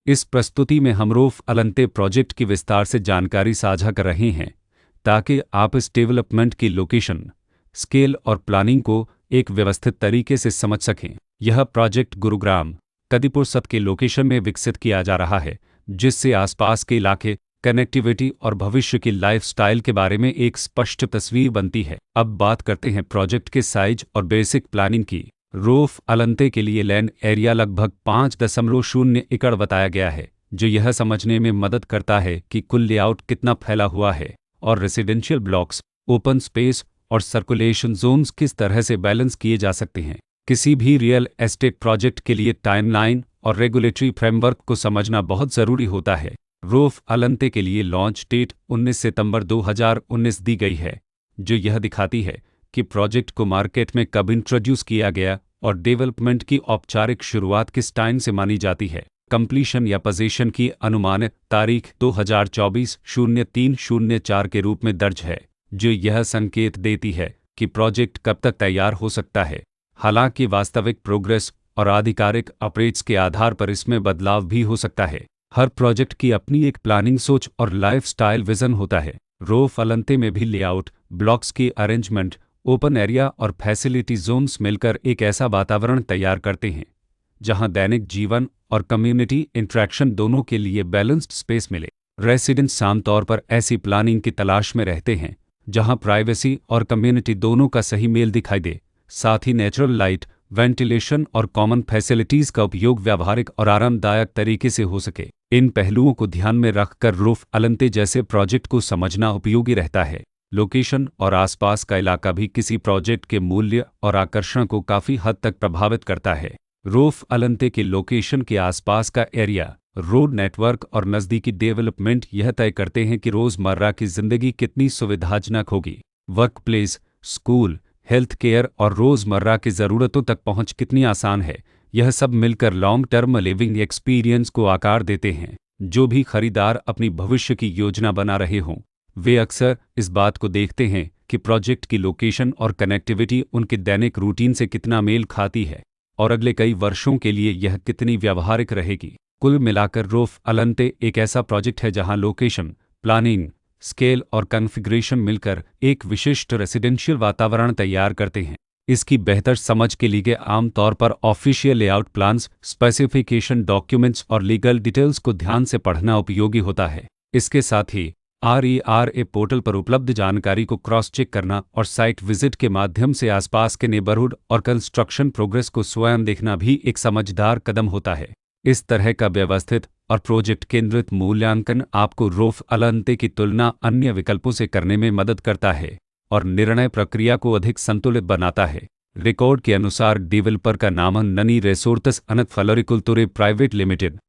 इस प्रस्तुति में हम रूफ अलंते प्रोजेक्ट की विस्तार से जानकारी साझा कर रहे हैं ताकि आप इस डेवलपमेंट की लोकेशन, स्केल और प्लानिंग को एक व्यवस्थित तरीके से समझ सकें। यह प्रोजेक्ट गुरुग्राम कदीपुर सत के लोकेशन में विकसित किया जा रहा है, जिससे आसपास के इलाके, कनेक्टिविटी और भविष्य की लाइफस्टाइल के बारे में एक स्पष्ट तस्वीर बनती है। अब बात करते हैं प्रोजेक्ट के साइज और बेसिक प्लानिंग की। रूफ अलंते के लिए लैंड एरिया लगभग 5.0 एकड़ बताया गया है, जो यह समझने में मदद करता है कि कुल लेआउट कितना फैला हुआ है और रेसिडेंशियल ब्लॉक्स, ओपन स्पेस और सर्कुलेशन जोन्स किस तरह से बैलेंस किए जा सकते हैं। किसी भी रियल एस्टेट प्रोजेक्ट के लिए टाइमलाइन और रेगुलेटरी फ्रेमवर्क को समझना बहुत ज़रूरी होता है। रूफ अलंते के लिए लॉन्च डेट 19 सितंबर 2019 दी गई है, जो यह दिखाती है कि प्रोजेक्ट को मार्केट में कब इंट्रोड्यूस किया गया और डेवलपमेंट की औपचारिक शुरुआत किस टाइम से मानी जाती है। कंप्लीशन या पोजीशन की अनुमानित तारीख 2024-03-04 के रूप में दर्ज है, जो यह संकेत देती है कि प्रोजेक्ट कब तक तैयार हो सकता है। हालांकि वास्तविक प्रोग्रेस और आधिकारिक अपडेट्स के आधार पर इसमें बदलाव भी हो सकता है। हर प्रोजेक्ट की अपनी एक प्लानिंग सोच और लाइफस्टाइल विजन होता है। रूफ अलंते में भी लेआउट, ब्लॉक्स की अरेंजमेंट, ओपन एरिया और फैसिलिटी जोन्स मिलकर एक ऐसा वातावरण तैयार करते हैं जहां दैनिक जीवन और कम्युनिटी इंटरेक्शन दोनों के लिए बैलेंस्ड स्पेस मिले। रेसिडेंट्स आमतौर पर ऐसी प्लानिंग की तलाश में रहते हैं जहां प्राइवेसी और कम्युनिटी दोनों का सही मेल दिखाई दे, साथ ही नेचुरल लाइट, वेंटिलेशन और कॉमन फैसिलिटीज का उपयोग व्यावहारिक और आरामदायक तरीके से हो सके। इन पहलुओं को ध्यान में रखकर रूफ अलंते जैसे प्रोजेक्ट को समझना उपयोगी रहता है। लोकेशन और आसपास का इलाका भी किसी प्रोजेक्ट के मूल्य और आकर्षण को काफ़ी हद तक प्रभावित करता है। रूफ अलंते के लोकेशन के आसपास का एरिया, रोड नेटवर्क और नज़दीकी डेवलपमेंट यह तय करते हैं कि रोज़मर्रा की ज़िंदगी कितनी सुविधाजनक होगी। Work place, school, health care और रोज़मर्रा की ज़रूरतों तक पहुंच कितनी आसान है। यह सब मिलकर लॉन्ग टर्म लिविंग एक्सपीरियंस को आकार देते हैं। जो भी खरीदार अपनी भविष्य की योजना बना रहे हों, वे अक्सर इस बात को देखते हैं कि प्रोजेक्ट की लोकेशन और कनेक्टिविटी उनके दैनिक रूटीन से कितना मेल खाती है और अगले कई वर्षों के लिए यह कितनी व्यावहारिक रहेगी। कुल मिलाकर रूफ अलंते एक ऐसा प्रोजेक्ट है जहां लोकेशन, प्लानिंग, स्केल और कॉन्फ़िगरेशन मिलकर एक विशिष्ट रेसिडेंशियल वातावरण तैयार करते हैं। इसकी बेहतर समझ के लिए आमतौर पर official layout plans, specification documents और लीगल डिटेल्स को ध्यान से पढ़ना उपयोगी होता है। इसके साथ ही RERA पोर्टल पर उपलब्ध जानकारी को क्रॉस चेक करना और साइट विजिट के माध्यम से आसपास के नेबरहुड और कंस्ट्रक्शन प्रोग्रेस को स्वयं देखना भी एक समझदार कदम होता है। इस तरह का व्यवस्थित और प्रोजेक्ट केंद्रित मूल्यांकन आपको रूफ अलंते की तुलना अन्य विकल्पों से करने में मदद करता है और निर्णय प्रक्रिया को अधिक संतुलित बनाता है। रिकॉर्ड के अनुसार डेवलपर का नाम ननी रिसोर्सेस अनंत फ्लोरिकुलतुरे प्राइवेट लिमिटेड